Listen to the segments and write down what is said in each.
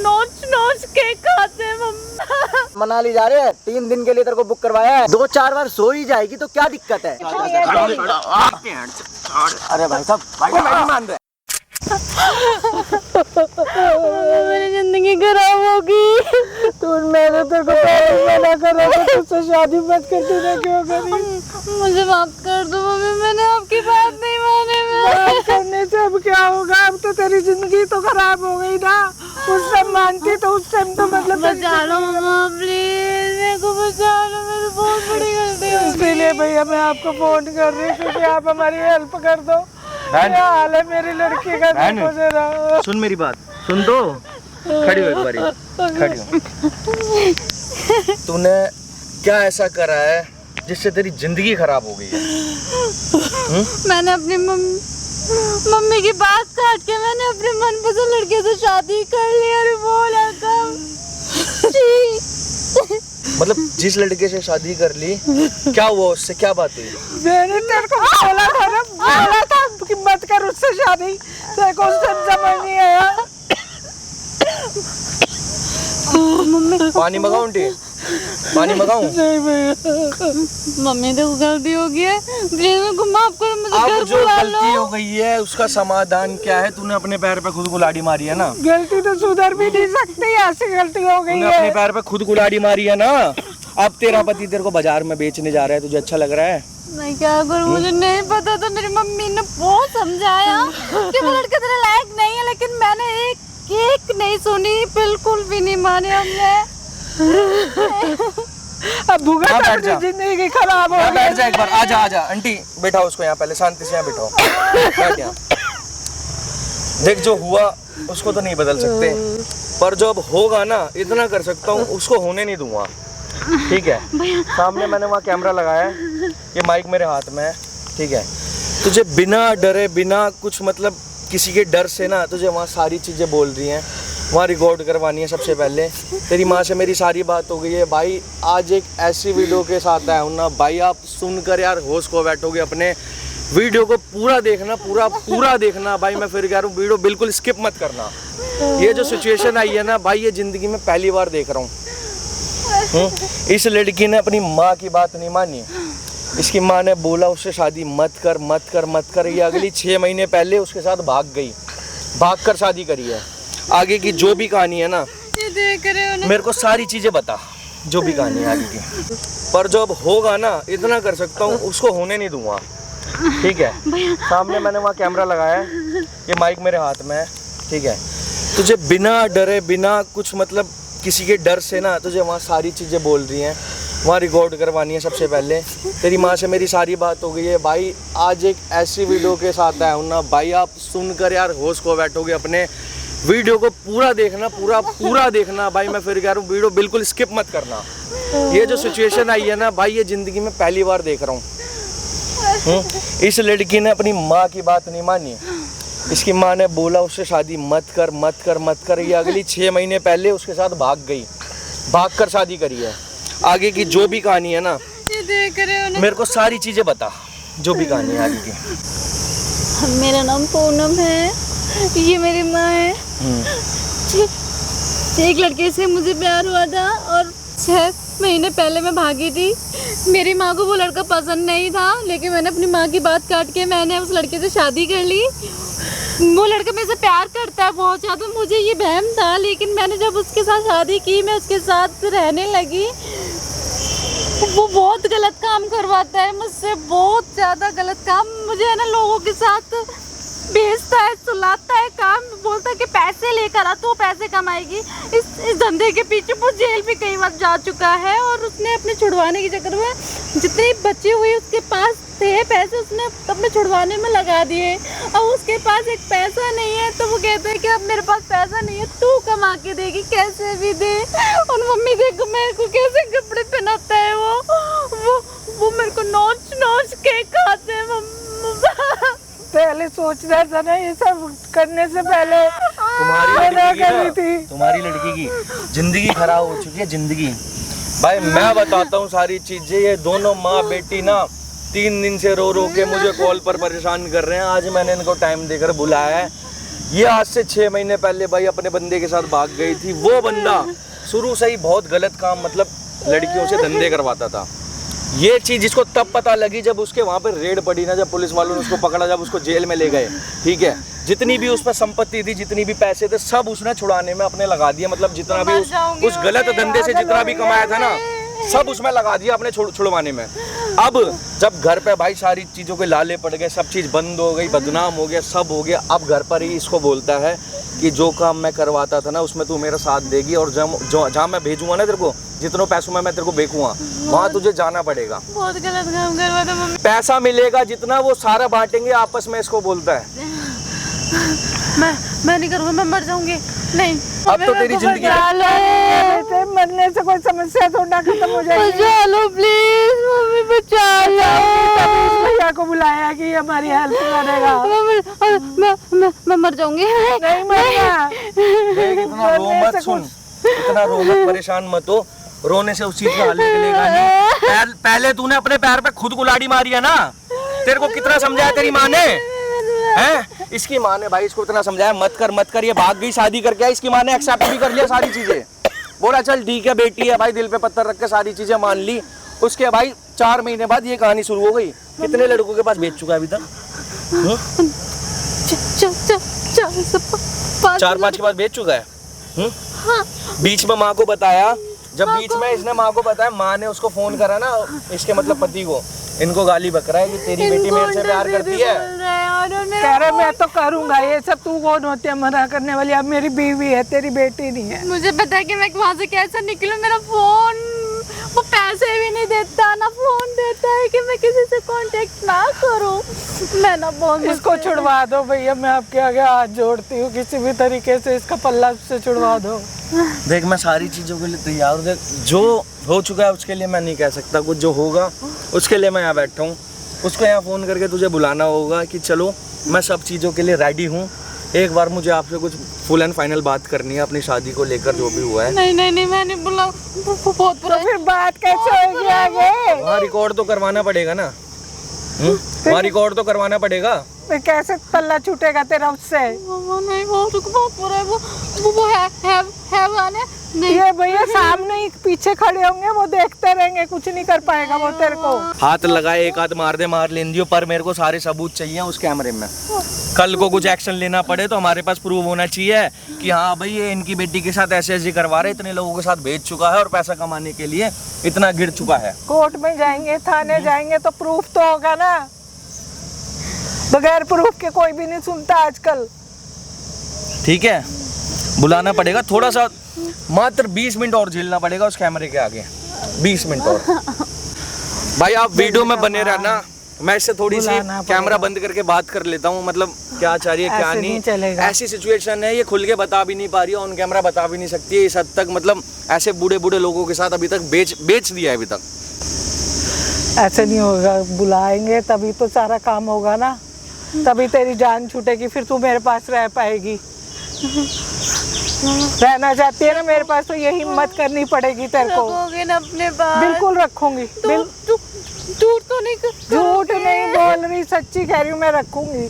नोच नोच के खाते हैं मम्मा। मनाली जा रहे हैं, 3 दिन के लिए तेरे को बुक करवाया है, 2-4 बार सो ही जाएगी तो क्या दिक्कत है। अरे भाई साहब, भाई नहीं मान रहे। मेरी जिंदगी खराब होगी। तू मैंने तो मना करा था तुझसे शादी मत करती ना, क्यों करी? मुझे माफ कर दो मम्मी, मैंने आपकी बात नहीं मानी। माफ करने से अब क्या होगा? अब तो तेरी जिंदगी तो खराब हो गई ना। उस टाइम मानती तो उस टाइम तो मतलब बचा लो मम्मा प्लीज, मेरे को बचा लो, मेरी बहुत बड़ी गलती हो गई। इसलिए भैया मैं आपको फोन कर रही हूँ कि आप हमारी हेल्प कर दो। क्या हाल है मेरी लड़की का? देखो जरा। सुन मेरी बात, सुन तो, खड़ी हो एक बारी, खड़ी हो। तूने क्या ऐसा करा है जिससे तेरी जिंदगी खराब हो गई है? मैंने अपनी मम्मी की बात काट के मैंने अपने मनपसंद लड़के से शादी कर ली और वो लड़का मतलब जिस लड़के से शादी कर ली, क्या हुआ उससे, क्या बात हुई? मैंने तेरे को बोला था ना, बोला था कि मत कर उससे शादी। तेरे को उससे समझ नहीं आया। मम्मी पानी मंगाऊं आंटी? पानी मंगाऊं? नहीं भैया, मम्मी देखो गलती हो गई है, प्लीज मेरे को माफ करो, मुझे अब घर जो बुला गलती लो। हो गई है उसका समाधान क्या है? तूने अपने पैर पे खुद कुल्हाड़ी मारी है ना। गलती तो सुधर भी नहीं सकती, ऐसी गलती हो गई तूने अपने है। पैर पे खुद कुल्हाड़ी मारी है ना। अब तेरा पति तेरे को बाजार में बेचने जा रहा है, तुझे अच्छा लग रहा है? मैं क्या करूं, मुझे नहीं पता था। मेरी मम्मी ने बहुत समझाया कि वो लड़का तेरे लायक नहीं है, लेकिन मैंने एक नहीं सुनी, बिल्कुल भी नहीं माने हमने। अब भुगत हाँ, बैठ अपनी जा। जिंदगी खराब हो यहाँ गई। बैठ जा एक बार, आजा आजा आंटी, बैठाओ उसको यहाँ, पहले शांति से यहाँ बैठाओ, बैठ यहाँ। देख जो हुआ उसको तो नहीं बदल सकते, पर जो अब होगा ना, इतना कर सकता हूँ, उसको होने नहीं दूंगा। ठीक है, सामने मैंने वहाँ कैमरा लगाया है, ये माइक मेरे हाथ में है। ठीक है, तुझे बिना डरे, बिना कुछ मतलब किसी के डर से ना, तुझे वहाँ सारी चीज़ें बोल रही हैं, वहाँ रिकॉर्ड करवानी है। सबसे पहले तेरी माँ से मेरी सारी बात हो गई है भाई। आज एक ऐसी वीडियो के साथ आया हूँ ना भाई, आप सुनकर यार होश को बैठोगे अपने। वीडियो को पूरा देखना, पूरा देखना भाई। मैं फिर कह रहा हूँ, वीडियो बिल्कुल स्किप मत करना। ये जो सिचुएशन आई है ना भाई, ये ज़िंदगी में पहली बार देख रहा हूँ। इस लड़की ने अपनी माँ की बात नहीं मानी। इसकी माँ ने बोला उससे शादी मत कर मत कर मत कर। ये अगली 6 महीने पहले उसके साथ भाग गई, भाग कर शादी करी है। आगे की जो भी कहानी है ना, ये देख रहे हो ना, मेरे को सारी चीज़ें बता, जो भी कहानी है आगे की। पर जो अब होगा ना, इतना कर सकता हूँ, उसको होने नहीं दूंगा। ठीक है, सामने मैंने वहाँ कैमरा लगाया है, ये माइक मेरे हाथ में है। ठीक है, तुझे बिना डरे, बिना कुछ मतलब किसी के डर से ना, तुझे वहाँ सारी चीज़ें बोल रही हैं, वहाँ रिकॉर्ड करवानी है। सबसे पहले तेरी माँ से मेरी सारी बात हो गई है भाई। आज एक ऐसी वीडियो के साथ आया हूँ ना भाई, आप सुनकर यार होश को बैठोगे अपने। वीडियो को पूरा देखना, पूरा देखना भाई। मैं फिर कह रहा हूँ, वीडियो बिल्कुल स्किप मत करना। ये जो सिचुएशन आई है ना भाई, ये ज़िंदगी में पहली बार देख रहा हूँ। इस लड़की ने अपनी माँ की बात नहीं मानी। इसकी माँ ने बोला उससे शादी मत कर मत कर मत कर। ये अगली 6 महीने पहले उसके साथ भाग गई, भाग कर शादी करी है। आगे की जो भी कहानी है ना, ये देख रहे हो ना, मेरे को सारी चीज़ें बता, जो भी कहानी है आगे की। मेरा नाम पूनम है, ये मेरी माँ है। एक लड़के से मुझे प्यार हुआ था और 6 महीने पहले मैं भागी थी। मेरी माँ को वो लड़का पसंद नहीं था, लेकिन मैंने अपनी माँ की बात काट के मैंने उस लड़के से शादी कर ली। वो लड़का मेरे से प्यार करता है बहुत ज़्यादा, मुझे ये वहम था। लेकिन मैंने जब उसके साथ शादी की, मैं उसके साथ रहने लगी, वो बहुत गलत काम करवाता है मुझसे, बहुत ज़्यादा गलत काम। मुझे है ना लोगों के साथ भेजता है, सुलाता है, काम बोलता है कि पैसे लेकर आ, तो पैसे कमाएगी। इस धंधे के पीछे वो जेल भी कई बार जा चुका है। और उसने अपने छुड़वाने के चक्कर में जितनी बची हुई उसके पास थे पैसे, उसने अपने छुड़वाने में लगा दिए। अब उसके पास एक पैसा नहीं है, तो वो कहता है कि अब मेरे पास पैसा नहीं है, तू कमा के देगी, कैसे भी दे। और मम्मी देखो मेरे को कैसे कपड़े पहनाता है वो मेरे को नोच नोच के खाते हैं मम्मा। पहले सोचना था ना, ये सब करने से पहले तुम्हारी लड़की की जिंदगी खराब हो चुकी है, जिंदगी। भाई मैं बताता हूँ सारी चीजें। ये दोनों माँ बेटी ना 3 दिन से रो रो के मुझे कॉल पर परेशान कर रहे हैं। आज मैंने इनको टाइम देकर बुलाया है। ये आज से 6 महीने पहले भाई अपने बंदे के साथ भाग गई थी। वो बंदा शुरू से ही बहुत गलत काम मतलब लड़कियों से धंधे करवाता था। ये चीज़ इसको तब पता लगी जब उसके वहाँ पे रेड पड़ी ना, जब पुलिस वालों ने उसको पकड़ा, जब उसको जेल में ले गए। ठीक है, जितनी भी उस पर संपत्ति थी, जितनी भी पैसे थे, सब उसने छुड़ाने में अपने लगा दिया। मतलब जितना भी उस गलत धंधे से जितना भी कमाया था ना, सब उसमें लगा दिया अपने छुड़वाने में। अब जब घर पे भाई सारी चीज़ों के लाले पड़ गए, सब चीज़ बंद हो गई, बदनाम हो गया, सब हो गया, अब घर पर ही इसको बोलता है कि जो काम मैं करवाता था ना उसमें तू मेरा साथ देगी, और जहाँ मैं भेजूंगा ना तेरे को, जितनों पैसों में मैं तेरे को बेचूंगा, वहाँ तुझे जाना पड़ेगा। बहुत गलत काम करवा था मम्मी। पैसा मिलेगा जितना वो सारा बांटेंगे आपस में, इसको बोलता है। मैं नहीं करूँगा, मैं मर जाऊंगी। नहीं, अब तो तेरी जिंदगी बेटे, मरने से कोई समस्या थोड़ा ना खत्म हो जाएगी। बचा लो प्लीज मम्मी, बचा लो। तभी इस भैया को बुलाया कि हमारी हेल्प करेगा। मैं मर जाऊंगी। नहीं मरना। देख, इतना रो मत, सुन, इतना रो मत, परेशान मत हो। रोने से उस चीज का हल निकलेगा नहीं। पहले तूने अपने पैर पे खुद कुल्हाड़ी मारी है ना। तेरे को कितना समझाया तेरी माँ ने, हैं? इसकी माँ ने भाई इसको इतना समझाया मत कर, ये भाग गई शादी करके। इसकी माँ ने एक्सेप्ट भी कर लिया सारी चीजें, बोला चल ठीक है बेटी है भाई, दिल पे पत्थर रख के सारी चीजें मान ली। उसके भाई 4 महीने बाद ये कहानी शुरू हो गई। कितने लड़कों के पास बेच चुका है अभी तक? 4-5 के पास बेच चुका है। बीच में माँ को बताया, जब बीच में इसने माँ को बताया, माँ ने उसको फोन करा ना, इसके मतलब पति को, इनको गाली बक रहा है कि तेरी बेटी मेरे से प्यार करती है। कह रहे मैं तो करूंगा ये सब, तू कौन होती है मना करने वाली? अब मेरी बीवी है, तेरी बेटी नहीं है। मुझे पता है कि मैं वहाँ से कैसे निकलूं। मेरा फोन, वो पैसे भी नहीं देता, ना फोन देता है कि मैं किसी से कांटेक्ट ना करूं। मैं ना बहुत इसको छुड़वा दो भैया, मैं आपके आगे हाथ जोड़ती हूँ, किसी भी तरीके से इसका पल्ला से छुड़वा दो। देख, मैं सारी चीज़ों के लिए तैयार हूँ। देख, जो हो चुका है उसके लिए मैं नहीं कह सकता कुछ, जो होगा उसके लिए मैं यहाँ बैठा हूँ। उसको यहाँ फ़ोन करके तुझे बुलाना होगा कि चलो मैं सब चीज़ों के लिए रेडी हूँ। एक बार मुझे आपसे कुछ फुल एंड फाइनल बात करनी है अपनी शादी को लेकर, जो भी हुआ है। नहीं, मैं नहीं बुला, बहुत बुरा। तो फिर बात कैसे होगी आगे? वहाँ रिकॉर्ड तो करवाना पड़ेगा ना, वहाँ रिकॉर्ड तो करवाना पड़ेगा। फिर कैसे पल्ला छूटेगा तेरा उससे? नहीं, बहुत बुरा है। वो है वाले नहीं। ये भैया सामने ही पीछे खड़े होंगे, वो देखते रहेंगे, कुछ नहीं कर पाएगा वो तेरे को। हाथ लगाए, एक हाथ मार लेन दियो, पर मेरे को सारे सबूत चाहिए उस कैमरे में। कल को कुछ एक्शन लेना पड़े तो हमारे पास प्रूफ होना चाहिए कि हाँ भाई ये इनकी बेटी के साथ ऐसे करवा रहे, इतने लोगों के साथ भेज चुका है और पैसा कमाने के लिए इतना गिर चुका है। कोर्ट में जाएंगे, थाने जाएंगे तो प्रूफ तो होगा ना। बगैर प्रूफ के कोई भी नहीं सुनता आजकल। ठीक है, बुलाना पड़ेगा, थोड़ा सा मात्र 20 मिनट और झेलना पड़ेगा उस कैमरे के आगे, 20 मिनट और। भाई आप वीडियो में बने रहना, मैं इससे थोड़ी सी कैमरा बंद करके बात कर लेता हूँ, मतलब क्या चाह रही है क्या नहीं। ऐसी सिचुएशन है, ये खुल के बता भी नहीं पा रही है, ऑन कैमरा बता भी नहीं सकती है। इस हद तक मतलब ऐसे बूढ़े लोगों के साथ अभी तक बेच दिया है अभी तक। ऐसे नहीं होगा, बुलाएंगे तभी तो सारा काम होगा ना, तभी तेरी जान छूटेगी, फिर तू मेरे पास रह पाएगी। रहना चाहती है ना मेरे पास, तो ये हिम्मत करनी पड़ेगी तेरे को। रखोगे ना अपने पास? बिल्कुल रखूंगी। झूठ तो नहीं? झूठ नहीं बोल रही, सच्ची कह रही हूँ, मैं रखूंगी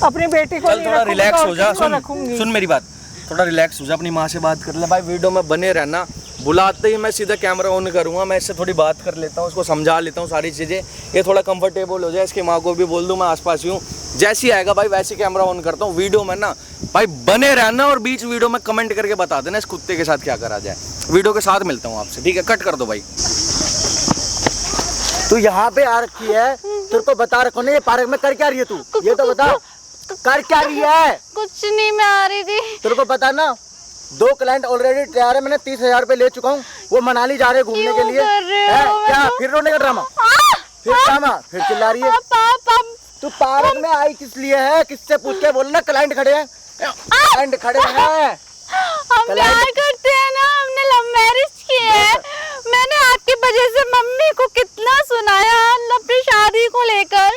अपनी बेटी को। चल थोड़ा रिलैक्स हो जा, सुन मेरी बात, थोड़ा रिलैक्स हो जा, अपनी माँ से बात कर ले। भाई वीडियो में बने रहना, बुलाते ही मैं सीधा कैमरा ऑन करूँगा, मैं इससे थोड़ी बात कर लेता हूँ, उसको समझा लेता हूँ सारी चीज़ें, ये थोड़ा कंफर्टेबल हो जाए। इसकी माँ को भी बोल दूँ मैं आसपास ही हूँ, जैसी आएगा भाई वैसे कैमरा ऑन करता हूँ। वीडियो में ना भाई बने रहना, और बीच वीडियो में कमेंट करके बता देना इस कुत्ते के साथ क्या करा जाए। वीडियो के साथ मिलता हूँ आपसे, ठीक है? कट कर दो भाई। तू यहाँ पे आ रखी है, तेरे को बता रखो ना ये पार्क में कर क्या रही है तू? ये तो बता, कर क्या रही है? कुछ नहीं, मैं आ रही थी। तेरे को पता ना 2 क्लाइंट ऑलरेडी तैयार है, मैंने 30,000 रुपए ले चुका हूँ, वो मनाली जा रहे घूमने के लिए। क्या फिर रोने का ड्रामा? फिर ड्रामा, फिर चिल्ला रही है। तू पार्क में आई किस लिए है? किससे पूछ के बोलना, क्लाइंट खड़े हैं, क्लाइंट खड़े हैं। हम प्यार करते हैं ना, हमने लव मैरिज की है। मैंने आपकी वजह से मम्मी को कितना सुनाया अपनी शादी को लेकर।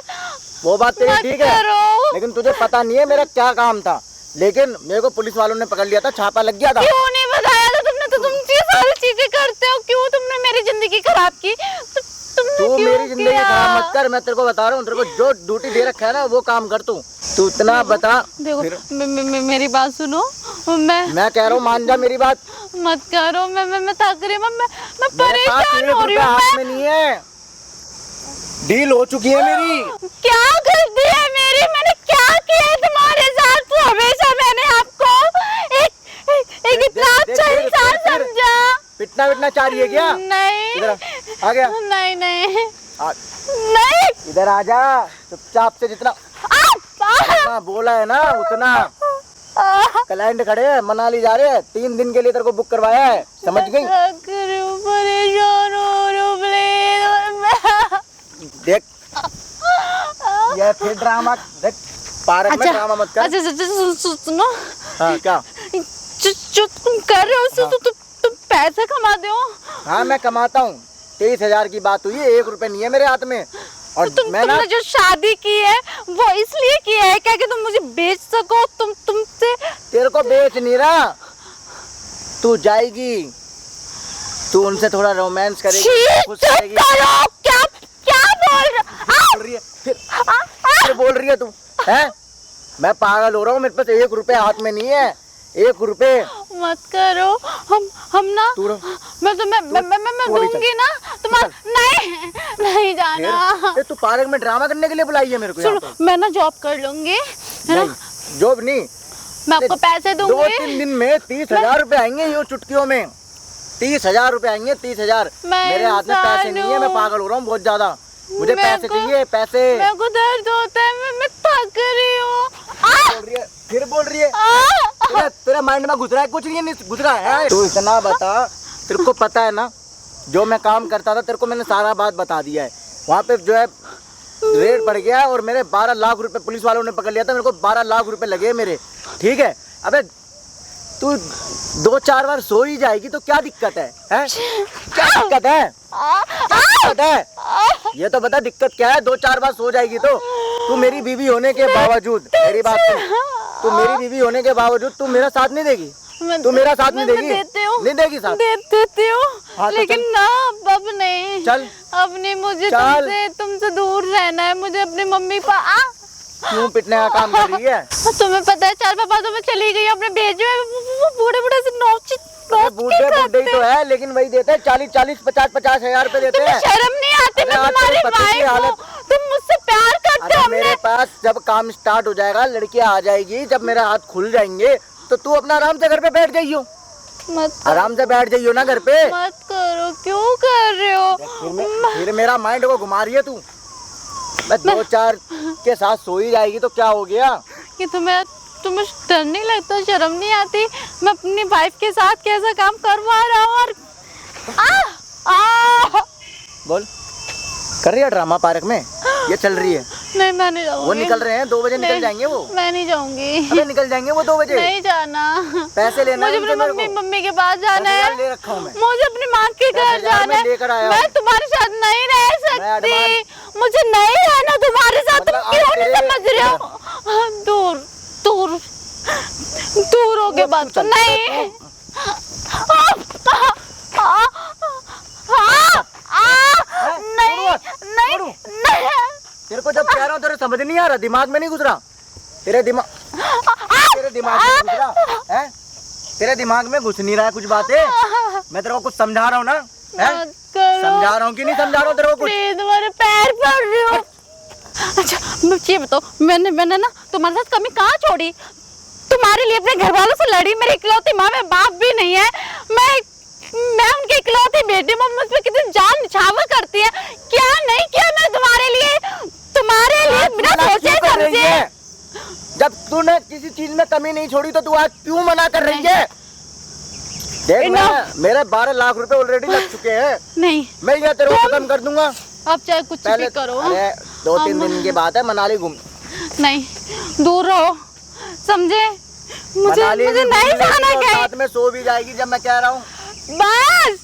वो बात तेरी ठीक है, लेकिन तुझे पता नहीं है मेरा क्या काम था। लेकिन मेरे को पुलिस वालों ने पकड़ लिया था, छापा लग गया था। क्यों नहीं बताया था तुमने? तो तुम ये सारी चीजें करते हो, क्यों तुमने मेरी जिंदगी खराब की? तू मेरी जिंदगी खराब मत कर, मैं तेरे को बता रहा हूँ, तेरे को जो ड्यूटी दे रखा है ना वो काम कर तू। तू इतना बता। देखो फिर मेरी बात सुनो, मैं कह रहा हूँ मान जा मेरी बात। मत करो, मैं थक रही हूँ, मैं मेरे पास परेशान 1 हो रही रुपया हूँ। हाथ में नहीं है, डील हो चुकी है मेरी। क्या गलती है मेरी? मैंने क्या किया है तुम्हारे साथ? तो हमेशा मैंने आपको एक इतना अच्छा इंसान समझा। पिटना विटना चाह रही है क्या? नहीं इधर आ गया। नहीं नहीं आ, नहीं। इधर आ जा, चुपचाप से जितना बोला है ना उतना। क्लाइंट खड़े हैं, मनाली जा रहे हैं, 3 दिन के लिए तेरे को बुक करवाया है, समझ गई? परेशान हो रही हूँ, प्लीज। देख ये फिर ड्रामा देख, पार्क में ड्रामा मत कर। अच्छा सुनो। हाँ क्या? जो तुम कर रहे हो तुम पैसे कमाते हो? हाँ मैं कमाता हूँ। 23,000 की बात हुई है, 1 रुपए नहीं है मेरे हाथ में। और तुमने जो शादी की है वो इसलिए की है क्या कि तुम मुझे बेच सको? तुमसे तेरे को बेच नहीं रहा, तू जाएगी, तू उनसे थोड़ा रोमांस करेगी, खुश रहेगी। क्या बोल रही है? फिर बोल रही है तू हैं? मैं पागल हो रहा हूँ, मेरे पास 1 रुपया हाथ में नहीं है, 1 रुपए। मत करो, हम ना, मैं दूंगी ना तुम्हारा। नहीं जाना। तू पार्क में ड्रामा करने के लिए बुलाई है मेरे को? सुनो, मैं ना जॉब कर लूंगी, है ना? जॉब नहीं, मैं आपको पैसे दूंगी। 2-3 दिन में 30,000 रुपए आएंगे, यूँ चुटकियों में 30,000 रुपए आएंगे, 30,000। मेरे हाथ में पैसे नहीं है, मैं पागल हो रहा हूँ बहुत ज्यादा, मुझे पैसे चाहिए, पैसे। मेरे को दर्द होता है, मैं थक रही हूँ। फिर बोल रही है, तेरा माइंड में घुस रहा है? कुछ नहीं घुस रहा है। तू इतना बता, तेरे को पता है ना जो मैं काम करता था, तेरे को मैंने सारा बात बता दिया है। वहाँ पे जो है रेड पड़ गया और मेरे 12 लाख रुपए पुलिस वालों ने पकड़ लिया था, मेरे को 12 लाख रुपए लगे मेरे, ठीक है? अबे तू 2-4 बार सो ही जाएगी तो क्या दिक्कत है? क्या दिक्कत है? क्या दिक्कत है? ये तो बता दिक्कत क्या है? 2-4 बार सो जाएगी तो तू मेरी बीवी होने के बावजूद, मेरी बात सुन, तू मेरी बीवी होने के बावजूद तू मेरा साथ नहीं देगी? तू मेरा साथ नहीं देगी? नहीं देगी साथ? देती हूँ, हाँ, तो लेकिन ना अब नहीं। चल अब नहीं, मुझे तुमसे दूर रहना है, मुझे अपनी मम्मी पापा। क्यों पिटने का काम कर रही है? तुम्हें पता है 4 पापा तो मैं चली गई, अपने भेजे वो बूढ़े से नोच बूढ़े ही तो है, लेकिन वही देते हैं 40-40, 50-50 हजार रुपए देते हैं। शर्म नहीं आती? मैं तुम्हारी वाइफ हूँ, तुम मुझसे प्यार करते हो। मेरे पास जब काम स्टार्ट हो जाएगा, लड़की आ जाएगी, जब मेरे हाथ खुल जाएंगे तो तू अपना आराम से घर पे बैठ जाइयो। आराम से बैठ जाइयो ना घर पे। मत करो, क्यों कर रहे हो? फिर मेरा माइंड को घुमा रही है तू। मैं 2-4 के साथ सो ही जाएगी तो क्या हो गया? कि तुम्हें डर नहीं लगता, शर्म नहीं आती? मैं अपनी वाइफ के साथ कैसा काम करवा रहा हूँ और बोल, कर रही है ड्रामा पार्क में? ये चल रही है? नहीं, मैं नहीं जाऊंगी। वो निकल रहे हैं, 2 बजे निकल जाएंगे वो। मैं नहीं जाऊंगी। अबे निकल जाएंगे वो 2 बजे। नहीं जाना। पैसे लेना मुझे अपनी मम्मी के पास जाना है। ले रखा हूं मैं। मुझे अपनी माँ के घर जाना है। मैं तुम्हारे साथ नहीं रह सकती, मुझे नहीं रहना तुम्हारे साथ। तुम क्यों नहीं समझ रहे हो? दूर हो के बात। नहीं, नहीं। तेरे को जब कह रहा हूँ तेरे समझ नहीं आ रहा, दिमाग में नहीं घुस रहा? तेरे दिमाग में घुस रहा है? तेरे दिमाग में घुस नहीं रहा है कुछ बातें? मैं तेरे को कुछ समझा रहा हूँ ना? समझा रहा हूँ कि नहीं समझा रहा हूँ तेरे को कुछ? तुम्हारे पैर पड़ रहे हो। अच्छा ये बताओ, मैंने ना तुम्हारे साथ कमी कहाँ छोड़ी? तुम्हारे लिए अपने घर वालों से लड़ी, मेरी इकलौती माँ, में बाप भी नहीं है, मैं उनकी इकलौती बेटी, मुझ पे कितनी जान निछावर करती है। क्या नहीं किया मैं तुम्हारे लिए बिना सोचे समझे? जब तूने किसी चीज में कमी नहीं छोड़ी तो तू आज क्यों मना कर रही है? देख मेरे 12 लाख रुपए ऑलरेडी लग चुके हैं। नहीं, मैं ये तेरे को खत्म कर दूंगा। अब चाहे कुछ भी करो। 2-3 दिन के बाद है मनाली घूम। नहीं, दूर रहो, समझे? मुझे नहीं जाना। साथ में सो भी जाएगी जब मैं कह रहा हूँ। बस,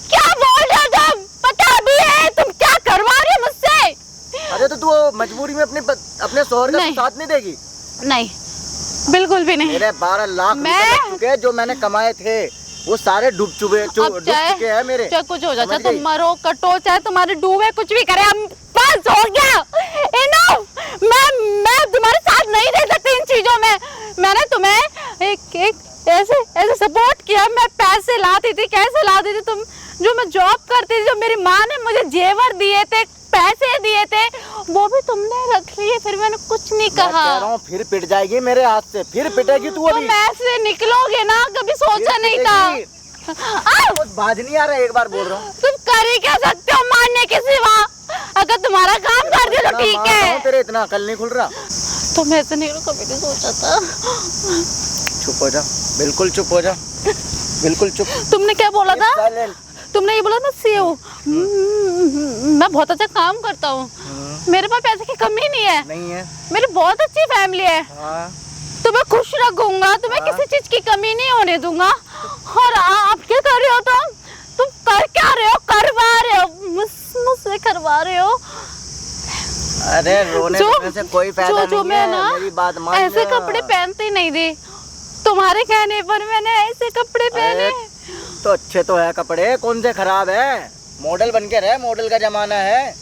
क्या बोल रहे हो? पता भी है तुम क्या करवा रही हो मुझसे। अरे तो तू मजबूरी में अपने शोहर का साथ नहीं देगी? नहीं, बिल्कुल भी नहीं। मेरे 12 लाख रुपए चुके हैं जो मैंने कमाए थे, वो सारे डूब चुके हैं मेरे। चाहे कुछ हो जाए, तुम मरो कटो, चाहे तुम्हारे डूबे, कुछ भी करे, बस हो गया। इनफ। मैं तुम्हारे साथ नहीं रह सकती इन चीजों में। मैंने तुम्हें एक ऐसे सपोर्ट किया, मैं पैसे लाती थी, कैसे लाती थी तुम, जो मैं जॉब करती थी, जो मेरी माँ ने मुझे जेवर दिए थे, पैसे दिए थे, वो भी तुमने रख लिए, फिर मैंने कुछ नहीं मैं कहा। कह रहा हूँ फिर पिट जाएगी मेरे हाथ से, फिर पिटेगी तू अभी। तुम ऐसे निकलोगे ना, कभी सोचा नहीं था। बाज नहीं आ रहा, एक बार बोल रहा हूँ। तुम कर ही क्या सकते हो मारने के सिवा? अगर तुम्हारा काम कर दिया तो ठीक है। तेरे इतना अकल नहीं खुल रहा। तुम ऐसे नहीं, कभी नहीं सोचा था। चुप हो जा, बिल्कुल चुप हो जा, बिल्कुल चुप। तुमने क्या बोला था? Silent। तुमने ये बोला मैं सीईओ, मैं बहुत अच्छा काम करता हूँ, मेरे पास पैसे की कमी नहीं है, नहीं है, मेरी बहुत अच्छी फैमिली है, हाँ। तुम्हें खुश रखूंगा, तुम्हें किसी चीज की कमी नहीं होने दूंगा। और आप क्या कर रहे हो? तुम कर क्या रहे हो? करवा रहे हो, मुझसे करवा रहे हो। अरे रोने से कोई फायदा नहीं मैं है, ना मेरी बात मान ऐसे जा। कपड़े पहनते नहीं थे, तुम्हारे कहने पर मैंने ऐसे कपड़े पहने। तो अच्छे तो है कपड़े, कौन से खराब है? मॉडल बन के रहे, मॉडल का जमाना है?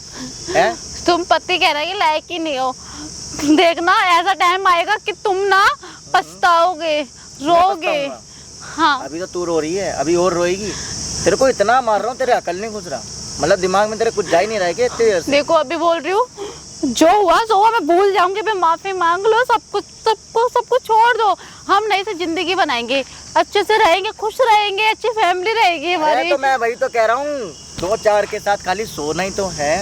तुम पति कह रहे कि लायक ही नहीं हो। देखना ऐसा टाइम आएगा कि तुम ना पछताओगे, रोगे। हाँ, अभी तो तू रो रही है, अभी और रोएगी। तेरे को इतना मार रहा हूँ, तेरे अकल नहीं घुस रहा, मतलब दिमाग में तेरे कुछ जा ही नहीं रहा है कि इतनी देर से? देखो अभी बोल रही हूँ, जो हुआ सो हुआ, मैं भूल जाऊंगी, मैं माफी मांग लो, सब कुछ छोड़ दो। हम नई से जिंदगी बनाएंगे, अच्छे से रहेंगे, खुश रहेंगे, अच्छी फैमिली रहेगी हमारी। तो मैं वही तो कह रहा हूँ, 2-4 के साथ खाली सोना ही तो है।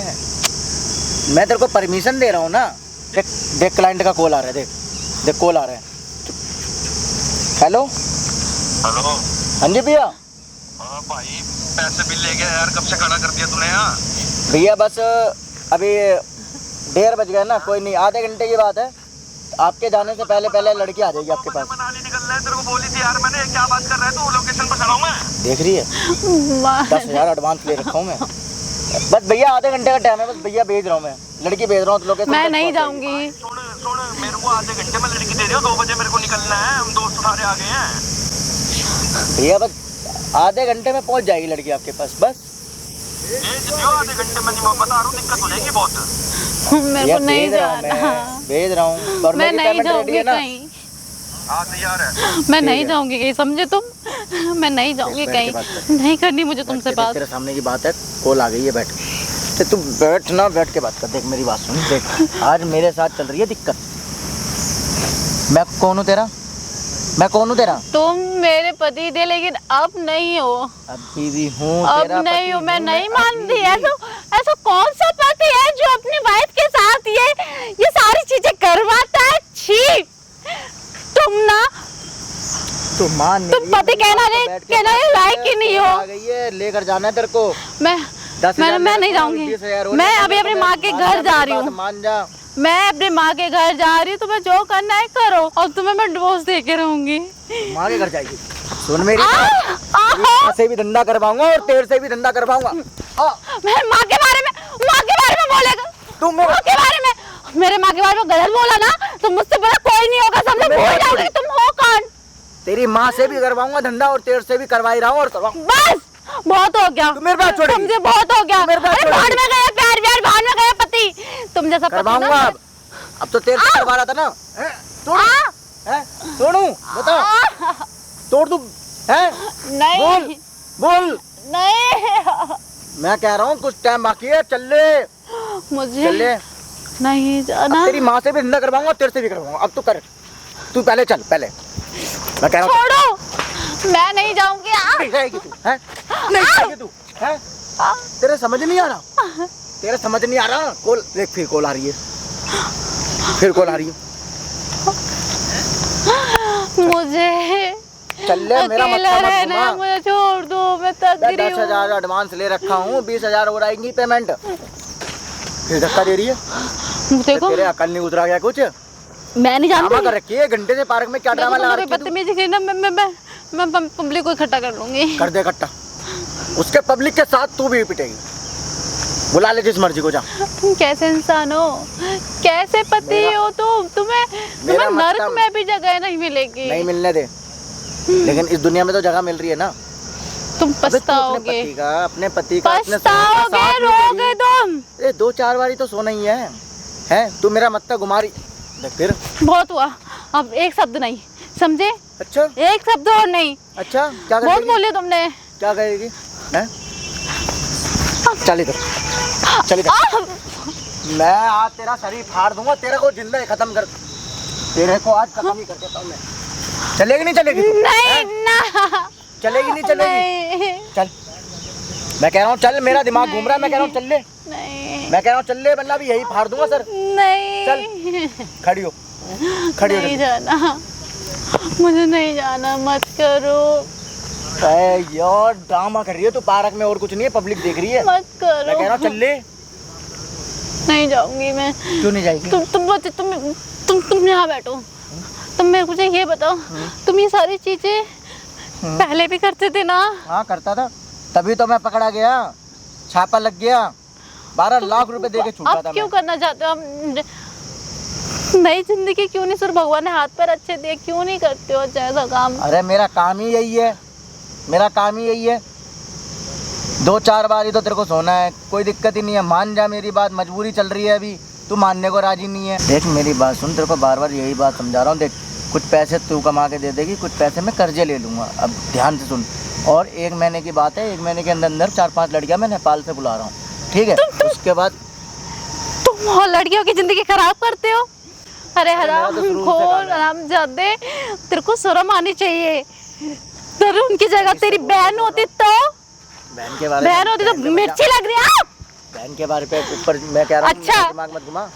मैं तेरे को परमिशन दे रहा हूँ ना। देख क्लाइंट का कॉल आ रहा है, देख कॉल आ रहा है। Hello hello. हाँ जी भैया। हाँ भाई, पैसे बिल ले गया यार, कब से खड़ा कर दिया तूने यहाँ? भैया बस अभी 1:30 बज गए ना, कोई नहीं, आधे घंटे की बात है। आपके जाने से पहले लड़की आ जाएगी आपके पास। मनाली निकलना है, तेरे को बोली थी यार मैंने। क्या बात कर रहा है तू? लोकेशन पर खड़ा हूँ मैं। देख रही है, 10,000 एडवांस ले रखा हूँ मैं। बस भैया आधे घंटे का टाइम है, बस भैया भेज रहा हूँ मैं, लड़की भेज रहा हूँ, तो लोकेशन मैं नहीं जाऊंगी। सुन, मेरे को आधे घंटे में लड़की दे रही हो, 2 बजे मेरे को निकलना है, हम दोस्त सारे आ गए हैं। भैया बस आधे घंटे में पहुँच जाएगी लड़की आपके पास, बस आधे घंटे में नहीं, मैं बता रहा हूँ, दिक्कत हो जाएगी बहुत। मेरे को नहीं जाना, भेज रहा हूँ, और मैं नहीं जाऊंगी कहीं। हाँ तैयार है। मैं नहीं जाऊंगी कहीं, समझे तुम? मैं नहीं जाऊंगी कहीं, नहीं करनी मुझे तुमसे बात। तेरे सामने की बात है, कॉल आ गई है, बैठ। तू बैठ ना, बैठ के बात कर। देख मेरी बात सुन, देख आज मेरे साथ चल रही है दिक्कत। मैं कौन हूँ तेरा? मैं कौन हूँ तेरा? तुम मेरे पति थे, लेकिन अब नहीं हो। अभी भी हूँ अब नहीं हो, मैं नहीं मानती। ऐसा कौन सा पति है जो अपनी वाइफ के साथ ये सारी चीजें करवाता है? छी, तुम ना, तुम मान तुम पति कहना लायक ही नहीं हो। आ गई है, लेकर जाना है तेरे को। मैं नहीं जाऊंगी। मैं अभी अपनी माँ के घर जा रही हूँ। मान जा, मैं अपनी माँ के घर जा रही हूँ, तुम्हें जो करना है करो, और तुम्हें मैं डिवोर्स दे के रहूंगी। माँ के घर जाएगी? सुन मेरी बात, से भी धंधा करवाऊंगा और तेरे से भी धंधा करवाऊंगा। मैं माँ के बारे में बोलेगा तुम माँ के बारे में, मेरे माँ के बारे में गलत बोला ना तो मुझसे बड़ा कोई नहीं होगा, समझे? भूल जाओगे तुम हो कौन। तेरी माँ से भी करवाऊंगा धंधा और तेरे से भी करवा ही रहा हूँ, और करवाऊंगा। बस बहुत हो गया, मेरे बात छोड़, समझे? बहुत हो गया। भाड़ में गया प्यार, भाड़ में गया पति। तुम जैसा करवाऊंगा अब तो तेरे से करवा रहा था ना। तोड़ू बता, तोड़ दूं? नहीं बोल नहीं, मैं कह रहा हूँ कुछ टाइम बाकी है, चल ले मुझे नहीं जाना। तेरी माँ से भी धंधा करवाऊंगा, तेरे से भी करवाऊंगा। अब तू कर, तू पहले चल, पहले मैं कह रहा हूँ। छोड़ो, मैं नहीं जाऊंगी। नहीं जाएगी तू, हैं? नहीं जाएगी तू, हैं? तेरे समझ नहीं आ रहा, तेरे समझ नहीं आ रहा। कॉल देख, फिर कॉल आ रही है, फिर कॉल आ रही है। मुझे चल ले, मेरा अकेला मतलब रहना है, मुझे छोड़ दो, मैं थक गई हूँ। 10,000 एडवांस ले रखा हूँ, 20,000 और आएंगी पेमेंट। फिर धक्का दे रही है। देखो तेरे अकल नहीं उतरा गया कुछ? मैं नहीं जानती। ड्रामा कर रखी है, घंटे से पार्क में क्या ड्रामा लगा रखी है तू? बदतमीजी की ना, मैं पब्लिक को इकट्ठा कर लूंगी। कर दे इकट्ठा, उसके पब्लिक के साथ तू भी पिटेगी। बुला ले जिस मर्जी को, जा। तुम कैसे इंसान हो, कैसे पति हो तुम? तुम्हें नर्क में भी जगह नहीं मिलेगी। नहीं मिलने दे, लेकिन इस दुनिया में तो जगह मिल रही है ना। तुम पछताओगे, अपने पति का पछताओगे, रोगे तुम। 2-4 बारी तो सोना ही है, है? तू मेरा मत्था घुमा रही देख फिर। बहुत हुआ, अब एक शब्द नहीं, समझे? अच्छा एक शब्द और नहीं। अच्छा क्या बहुत करेगी? बोले तुमने। क्या करेगी? हैं? चल इधर, चल इधर। मैं आज तेरा शरीर फाड़ दूंगा, तेरे को जिंदा ही खत्म कर, तेरे को आज खत्म ही कर देता हूँ मैं। चलेगी नहीं चलेगी तू? नहीं ना, चलेगी नहीं चलेगी? नहीं चल, मैं कह रहा हूँ चल, मेरा दिमाग घूम रहा है, मैं कह रहा हूँ चल ले, नहीं मैं कह रहा हूँ चल ले, वरना भी यही फाड़ दूंगा सर। नहीं चल खड़ी हो, खड़ी हो नहीं जल्दी। जाना, मुझे नहीं जाना, मत करो, अरे यार ड्रामा कर रही है तू पार्क में, और कुछ नहीं है, पब्लिक देख रही है। मत मैं कह करो। रहा हूँ चल ले। नहीं जाऊंगी मैं। क्यों नहीं जाएगी? तुम यहाँ बैठो, तुम मेरे को ये बताओ, तुम ये सारी चीजें पहले भी करते थे ना? हाँ करता था, तभी तो मैं पकड़ा गया, छापा लग गया, 12 लाख रुपए दे के छूटा अब था क्यों मैं। करना चाहते हो? अब नई जिंदगी क्यों नहीं, सर भगवान ने हाथ पैर अच्छे दिए, क्यों नहीं करते हो जैसा काम? अरे मेरा काम ही यही है, मेरा काम ही यही है। 2-4 बार ही तो तेरे को सोना है, कोई दिक्कत ही नहीं है, मान जा मेरी बात, मजबूरी चल रही है अभी, तू मानने को राजी नहीं है। देख मेरी बात सुन, तेरे को बार बार यही बात समझा रहा हूँ, देख कुछ पैसे तू कमा के दे देगी, कुछ पैसे मैं कर्जे ले लूँगा, अब ध्यान से सुन। और 1 महीने की बात है, 1 महीने के अंदर अंदर 4-5 लड़कियाँ मैं नेपाल से बुला रहा हूँ, ठीक है? उसके बाद तुम और लड़कियों की जिंदगी खराब करते हो। अरे हराम तो शुरू से खोर, काम है। हराम जादे, तेरे को शर्म आनी चाहिए। तेरे उनकी जगह तेरी बहन होती तो, बहन के बारे में, बहन होती तो बहन के मिर्ची लग रही है। बहन के बारे पे ऊपर मैं कह रहा हूँ, अच्छा। दिमाग मत घुमा,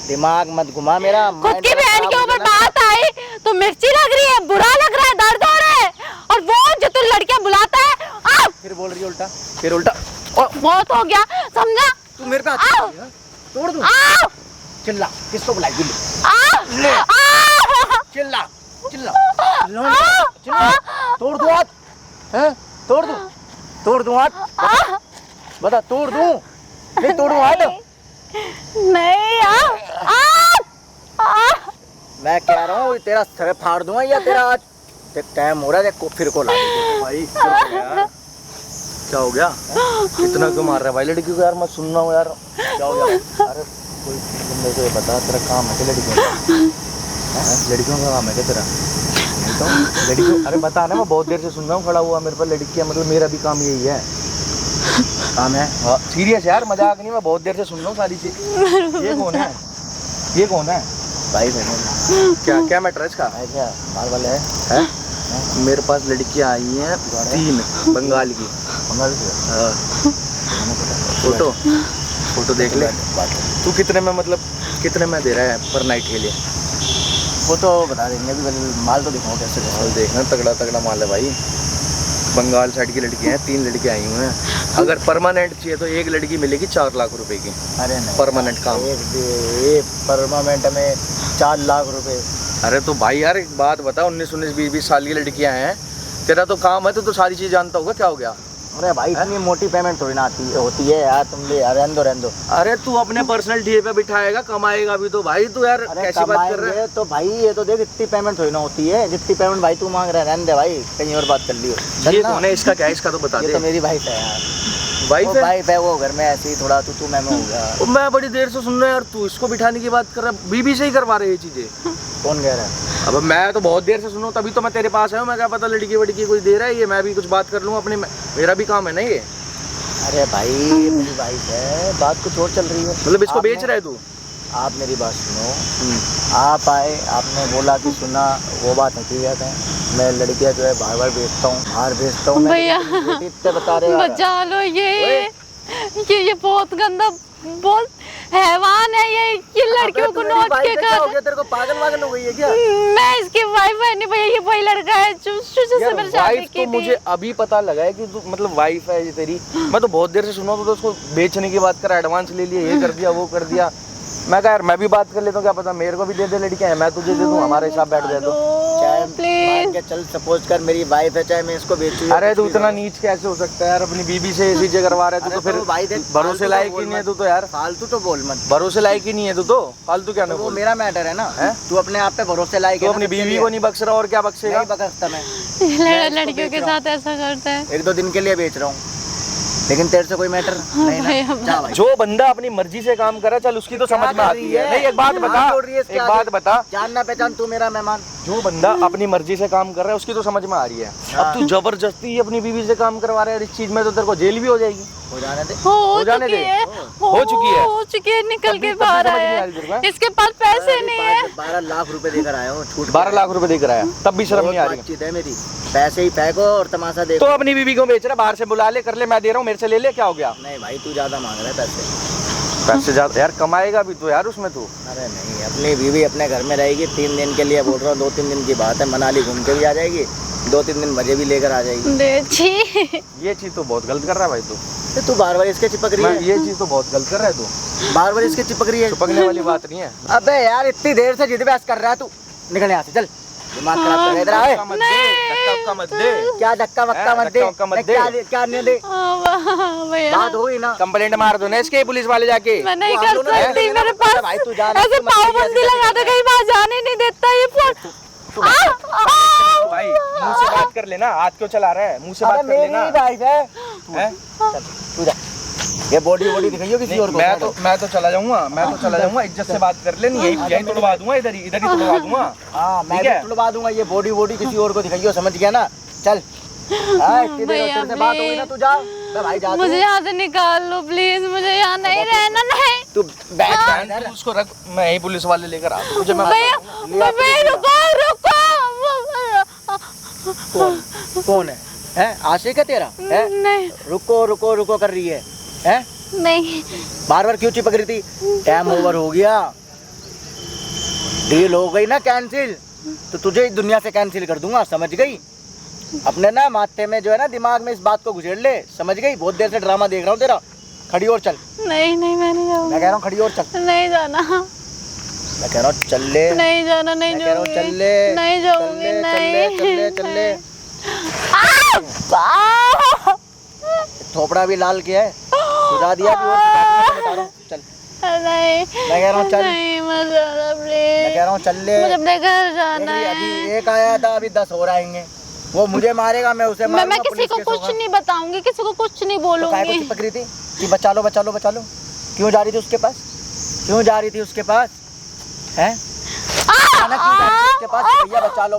दिमाग मत घुमा मेरा। खुद की बहन के ऊपर बात आई तो मिर्ची लग रही है, बुरा लग रहा है, दर्द हो रहा है, और वो जो तू लड़कियां बुलाता है, आओ। फिर बोल रही है उल्टा, फिर उल्टा। बहुत हो गया, समझा? तू मेरे पे हाथ आओ। कर रही है? तोड़ दूं? आओ, चिल्ला, किसको बुलाएगी? आओ, ले। आओ, चिल्ला, चिल्ला, चिल्ला, तोड़ दूं हाथ, हैं? तोड़ दूं हाथ, बता, तोड़ दूं? नहीं तोड़ूं हाथ? नहीं, आओ, आओ, आओ। मैं कह रहा हूँ तेरा सर फाड़ दूंगा या तेरा आज देख टाइम हो रहा है, देख फिर को ला दे भाई यार क्या हो गया? इतना क्यों मार रहा है भाई लड़की को? यार मैं सुन रहा हूँ यार, क्या हो गया? अरे कोई मेरे को ये बता, तेरा काम है क्या लड़कियों का? लड़कियों का काम है क्या तेरा? नहीं तो लड़कियों, अरे बता ना, मैं बहुत देर से सुन रहा हूँ, खड़ा हुआ मेरे पास लड़कियाँ, मतलब मेरा भी काम यही है। काम है? हाँ सीरियस यार, मजाक नहीं, मैं बहुत देर से सुन रहा हूँ सारी चीज। ये कौन है? ये कौन है? भाई बहन क्या क्या मैटर है इसका? क्या मार वाले है? मेरे पास लड़कियाँ आई हैं 3 बंगाल की। बंगाल की? हाँ। फोटो फोटो देख ले। तू कितने में, मतलब कितने में दे रहा है पर नाइट के लिए? वो तो बता देंगे, अभी पहले माल तो दिखाओ कैसे कैसे। माल देखना, तगड़ा तगड़ा माल है भाई। बंगाल साइड की लड़कियाँ हैं, 3 लड़कियाँ आई हुई हैं। अगर परमानेंट चाहिए तो एक लड़की मिलेगी 4 लाख रुपए की, अरे नहीं परमानेंट काम। एक परमानेंट में 4 लाख रुपए। अरे तो भाई यार एक बात बता, 19 20 साल की लड़कियाँ हैं, तेरा तो काम है तो सारी चीज़ जानता होगा, क्या हो गया? अरे भाई इतनी मोटी पेमेंट थोड़ी ना होती है यार, तुम ले यार, रहने दो। अरे तू अपने पर्सनल डीए पे बिठाएगा, कमाएगा भी तो भाई तू यार, अरे कैसी बात कर रहा है? तो भाई ये तो देख, इतनी पेमेंट थोड़ी ना होती है जितनी पेमेंट भाई तू मांग रहा है, रहने दे भाई, कहीं और बात कर लियो। ये कौन है? इसका क्या है? इसका तो बता ये दे। तो मेरी वाइफ है यार। वाइफ है? वाइफ है, वो घर में ऐसे ही थोड़ा तू मैं हो गया। ओ, मैं बड़ी देर से सुन रहा यार, तू इसको बिठाने की बात कर रहा है, बीबी से ही करवा रहे ये चीजें। कौन कह रहा है? अब मैं तो बहुत देर से सुन रहा हूँ, तभी तो मैं तेरे पास आया हूँ। मैं क्या पता लड़की वड़की कोई दे रहा है, ये मैं भी कुछ बात कर लूँ अपने, मेरा भी काम है ना ये। अरे भाई मेरी वाइफ है, बात कुछ और चल रही है। मतलब इसको बेच रहा है तू? आप मेरी बात सुनो, आप आए, आपने बोला कि सुना, वो बात हकीकत है। मैं लड़कियां जो है बार भेजता हूँ, बाहर भेजता हूँ। भैया इतने बता रहे हो यार। बचा लो, ये बहुत गंदा, बहुत हैवान है ये लड़कियों को नोच के क्या हो कर। गया तेरे को? पागल वागल हो गई है क्या? मैं इसकी वाइफ है नहीं भैया, ये वही लड़का है जिससे मैंने शादी वाइफ की तो थी। मुझे अभी पता लगा है कि तू मतलब वाइफ है ये तेरी। मैं तो बहुत देर से सुना, तो उसको बेचने की बात कर, एडवांस ले लिया, ये कर दिया, वो कर दिया। मैं कहा यार मैं भी बात कर लेता हूँ, क्या पता मेरे को भी दे दे लड़कियां हैं, मैं तुझे दे दूँ, हमारे हिसाब बैठ जाए तो। चाहे प्लीज मान के चल, सपोज कर मेरी वाइफ है, चाहे मैं इसको बेचूं। अरे तू इतना नीच कैसे हो सकता है यार? अपनी बीबी से ये चीजें करवा रहा है तू, तो फिर भाई देख, भरोसे लायक ही नहीं है तू तो यार। फालतू तो बोल मत, भरोसे लायक ही नहीं है तू तो, फालतू क्या ना वो बोल। मेरा मैटर है ना। तू अपने आप पे भरोसे लायक तू है, अपनी बीवी को नहीं बख्श रहा और क्या बख्शेगा? नहीं बकसता मैं। लड़कियों के साथ ऐसा करता है। 1-2 दिन के लिए बेच रहा हूँ। लेकिन तेरे से कोई मैटर नहीं भाई, ना। जा भाई। जो बंदा अपनी मर्जी से काम कर रहा है, चल उसकी तो समझ में आती है। नहीं, एक बात बता, एक बात बता, जानना पहचान तू मेरा मेहमान। जो बंदा अपनी मर्जी से काम कर रहा है उसकी तो समझ में आ रही है। अब तू जबरदस्ती अपनी बीवी से काम करवा रहा है इस चीज में, तो तेरे को जेल भी हो जाएगी। हो जाने दे। हो जाने चुकी दे। है, हो चुकी है। हो चुकी है, निकल के तब भी बाहर समझ नहीं है। आ रही तेरे को? इसके पास पैसे नहीं है। 12 लाख रुपए देकर आया हूँ, छूट 12 लाख रुपए देकर आया, तब भी शर्म नहीं आ रही। बातचीत है मेरी, पैसे ही फेंको और तमाशा देखो। तो अपनी बीवी को बेच रहा, बाहर से बुला ले, कर ले, मैं दे रहा हूँ, मेरे से ले ले, क्या हो गया? नहीं भाई तू ज्यादा मांग रहा है पैसे। पैसे ज्यादा यार कमाएगा भी तो यार उसमें तू। अरे नहीं, अपनी बीवी अपने घर में रहेगी 3 दिन के लिए, बोल रहा हूँ 2-3 दिन की बात है, मनाली घूम के भी आ जाएगी, 2-3 दिन मजे भी लेकर आ जाएगी। छी, ये चीज तो बहुत गलत कर रहा है भाई तू। तू बार बार इसके चिपक रही है, ये चीज तो बहुत गलत कर रहा है तू। बार बार इसके चिपक रही है। चिपकने वाली बात नहीं है। अबे यार इतनी देर से जिद बहस कर रहा है तू, निकल यहाँ से चल, दिमाग खराब कर रहा है। इधर आए। धक्का मत दे, धक्का मत दे। क्या धक्का वक्का मत दे, धक्का मत दे। क्या नहीं दे, भैया बात हुई ना। कंप्लेंट मार दो ना इसके पुलिस वाले जाके। मैं नहीं वो कर हम दोनों सकती, नहीं मेरे कर पास सकते भाई, तू जा, ऐसे तू मत पाबंदी करिए, लगा दे, कहीं बाहर जाने नहीं देता ये फोन। भाई मुंह से बात कर लेना, हाथ क्यों चला रहा है? मुंह से बात कर लेना। मेरी भाई है, हैं? तू जा, ये बॉडी दिखाइयो किसी और को। मैं तो चला जाऊंगा, इज्जत से बात कर लेनी, यही तोड़वा दूंगा, इधर ही तोड़वा दूंगा। हाँ मैं ठीक है? भी तुड़वा दूंगा, ये बॉडी किसी और को दिखाइयो, समझ गया ना। चल इतनी देर भैया, तेरे से बात हुई ना, तू जा। मैं भाई जा, मुझे यहाँ से निकाल लो प्लीज, मुझे यहाँ नहीं रहना। नहीं तू बैठ बहन, तू उसको रख, मैं यही पुलिस वाले लेकर आता हूँ। मैं भैया, भैया रुको। कौन है? हैं आशिक है तेरा? है? नहीं रुको कर रही है? हैं नहीं, बार बार क्यों चिपक रही थी? टाइम ओवर हो गया, डील हो गई ना कैंसिल, तो तुझे इस दुनिया से कैंसिल कर दूंगा, समझ गई? अपने ना माथे में जो है ना, दिमाग में इस बात को घुसेड़ ले, समझ गई? बहुत देर से ड्रामा देख रहा हूँ तेरा। खड़ी और चल। नहीं मैं नहीं जाऊंगी। मैं कह रहा हूँ खड़ी और चल। नहीं जाना, मैं कह रहा हूँ चल ले। नहीं जाना, नहीं मैं कह रहा हूँ जाऊंगी, चल ले, नहीं जाऊंगी, चल ले। थोपड़ा भी लाल किया है, सुझा दिया भी, और बता रहा हूँ चल। नहीं, मैं कह रहा हूँ चल। नहीं मत जाना मैं प्लीज, कह रहा हूँ चल ले। मुझे अपने घर जाना है। अभी एक आया था, अभी 10 और आएंगे। वो मुझे मारेगा, मैं उसे मारूंगा। मैं किसी को कुछ नहीं बताऊंगी, किसी को कुछ नहीं तो काहे को बोलूंगी। चिपक रही थी कि बचा लो? क्यों जा रही थी उसके पास? हैं? अचानक क्यों जा रही थी उसके पास? भैया बचा लो।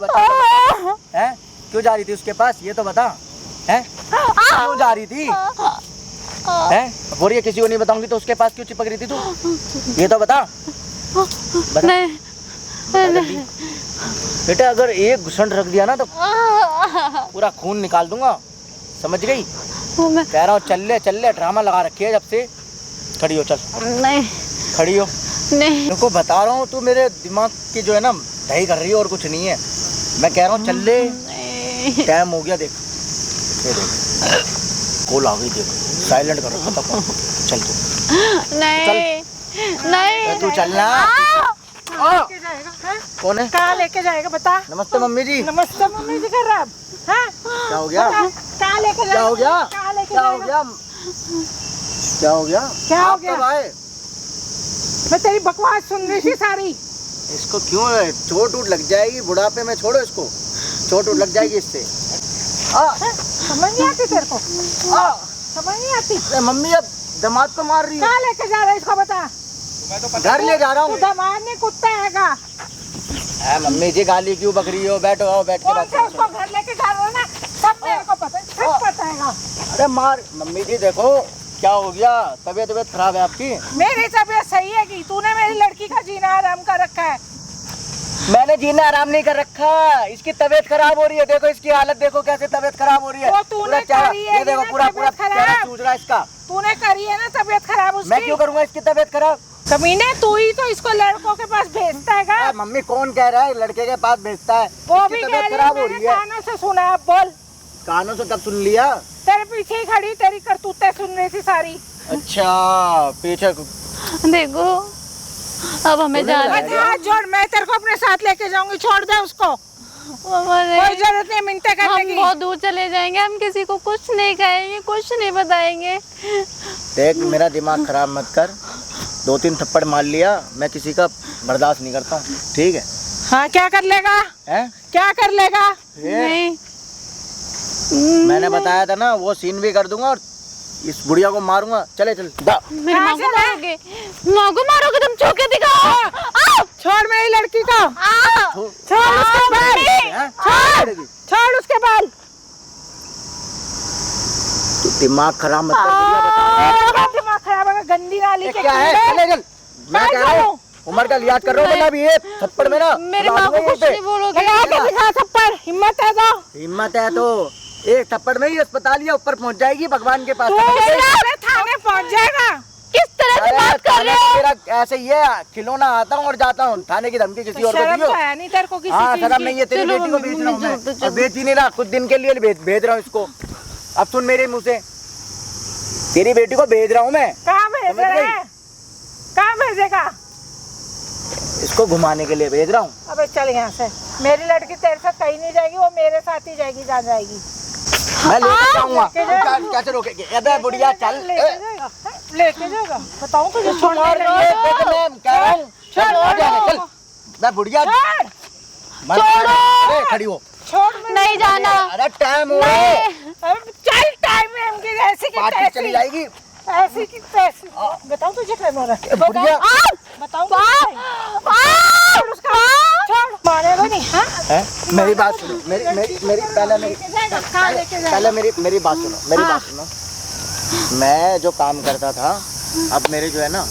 हैं? क्यों जा रही थी उसके पास, ये तो बता। हैं? क्यों जा रही थी? हैं? बोल रही है किसी को नहीं बताऊंगी, तो उसके पास क्यों चिपक रही थी तू? ये तो बता। नहीं बेटा अगर एक घुसन रख दिया ना तो पूरा खून निकाल दूंगा, समझ गई? मैं कह रहा हूँ चल ले, ड्रामा लगा रखी है जब से। खड़ी हो, चल नहीं खड़ी हो। नहीं तेरे को बता रहा हूँ, तू मेरे दिमाग की जो है ना दही कर रही है, और कुछ नहीं है। मैं कह रहा हूँ चल ले, नहीं टाइम हो गया। देख ये देख, कॉल आ गई, देख साइलेंट कर रखा था। चल तू, नहीं तू चलना। लेके जाएगा? हैं? कौन है? कहाँ लेके जाएगा बता? नमस्ते मम्मी जी। नमस्ते मम्मी जी कर रहा है? क्या हो गया? कहाँ लेके जाएगा? क्या हो गया? कहाँ लेके क्या हो जाएगा? गया? क्या हो गया? क्या हो आप गया? कब आए? मैं तेरी बकवास सुन रही थी सारी। इसको क्यों है? चोट उट लग जाएगी बुढ़ापे में, छोड़ो इसको, चोट उट लग जाएगी इससे। समझ नहीं आती तेरे को? समझ नहीं आती? अरे मम्मी अब दामाद को मार रही है। कहाँ लेके जा रहा है इसको बता? घर ले जा रहा तू हूँ। दामाद नहीं, कुत्ता हैगा। मम्मी जी गाली क्यों बक रही हो? बैठो, आओ बैठ के कौन बात से उसको घर लेके जा रहा है ना, सब मेरे को पता है, सब पता है। अरे मार। मम्मी जी देखो क्या हो गया, तबीयत खराब है आपकी? मेरी तबीयत सही है कि तूने मेरी लड़की का जीना आराम कर रखा है। मैंने जीना आराम नहीं कर रखा, इसकी तबीयत खराब हो रही है। देखो इसकी हालत देखो, कैसे तबीयत खराब हो रही है। वो तूने पूरा चेहरा, करी है ये देखो ना पूरा तबीयत खराब। चेहरा सूज रहा है इसका। तूने करी है ना तबीयत खराब उसकी। मैं क्यों करूंगा इसकी तबीयत खराब? कमीने तू ही तो इसको लड़कों के पास भेजता है। मम्मी कौन कह रहा है लड़के के पास भेजता है? वो इसकी भी तबीयत कह रही खराब है, हो मैंने रही है। कानों से सुना है। अब बोल। कानों से कब सुन लिया? तेरे पीछे ही खड़ी, तेरी करतूतें सुन रही थी सारी। अच्छा पीछे। देखो अब हमें जाना है। हाथ जोड़, मैं तेरे को अपने साथ लेके जाऊंगी, छोड़ दे उसको। कोई जरूरत नहीं मिनटे करने हम की। बहुत दूर चले जाएंगे, हम किसी को कुछ नहीं कहेंगे, कुछ नहीं बताएंगे। देख मेरा दिमाग खराब मत कर, 2-3 थप्पड़ मार लिया, मैं किसी का बर्दाश्त नहीं करता हूँ, ठीक है? हाँ क्या कर लेगा? हैं? क्या कर लेगा? ये नहीं मैंने बताया था ना, वो सीन भी कर दूंगा और इस बुढ़िया को मारूंगा। चले चल दा। मेरी माँ को मारोगे? माँ को मारोगे? तुम चौके दिखाओ। छोड़ मेरी लड़की को, छोड़ उसके बाल, छोड़ उसके बाल। तू दिमाग खराब मत कर बुढ़िया, बता दिमाग खराब है, गंदी नाली के क्या है? चले चल। मैं कह रहा हूँ उम्र का लिहाज कर रहा हूँ मैं अभी। ये थप्पड़ में ना मेरी माँ को कुछ नहीं बोलोगे? थप्पड़, हिम्मत है तो, हिम्मत है तो एक थप्पड़ में ही अस्पताल या ऊपर पहुंच जाएगी भगवान के पास। थाने पहुंच जाएगा। किस तरह की बात कर रहे हो? तेरा ऐसे ही है, खिलौना आता हूँ और जाता हूँ। थाने की धमकी किसी और को शर्म दियो? तो है नहीं तेरे को किसी हाँ चीज शर्म की? नहीं है। तेरी चलो बेटी को मम्मी, भेज रहा हूँ मैं, चलो, चलो। और बेच ही नहीं रहा, कुछ दिन के लिए भेज रहा हूँ इसको। अब सुन मेरे मुँह से, तेरी बेटी को भेज रहा हूँ मैं। कहाँ भेज रहा है? कहाँ भेजेगा? इसको घुमाने के लिए भेज रहा हूँ। अबे चल यहाँ से। मेरी लड़की तेरे साथ कहीं नहीं जाएगी, वो मेरे साथ ही जाएगी, जहाँ जाएगी। मैं लेके जाऊंगा। लेके जाएगा। कैसे रोकेंगे? अबे बुढ़िया चल। लेके जाएगा। बताऊँ तुझे छोड़ने और नहीं ये है। देख मैं कह रहा हूँ, चल आ जा, चल। मैं बुढ़िया मत कर। ए, खड़ी हो। छोड़ मेरी नहीं जाना। अरे टाइम हो रहा है। अब चल, टाइम है उनकी, ऐसी की पार्टी चली तैसी, जाएगी। ऐसी की तैसी। बताऊँ तुझे टाइम हो रहा है? बुढ़िया बताऊँ छोड़ उसका, छोड़। मारेगा नहीं, हाँ? है? मेरी बात सुनो, मेरी पहले मेरी कहाँ लेके जाएगा? पहले मेरी बात सुनो, मेरी बात सुनो। मैं जो काम करता था, अब मेरे जो है ना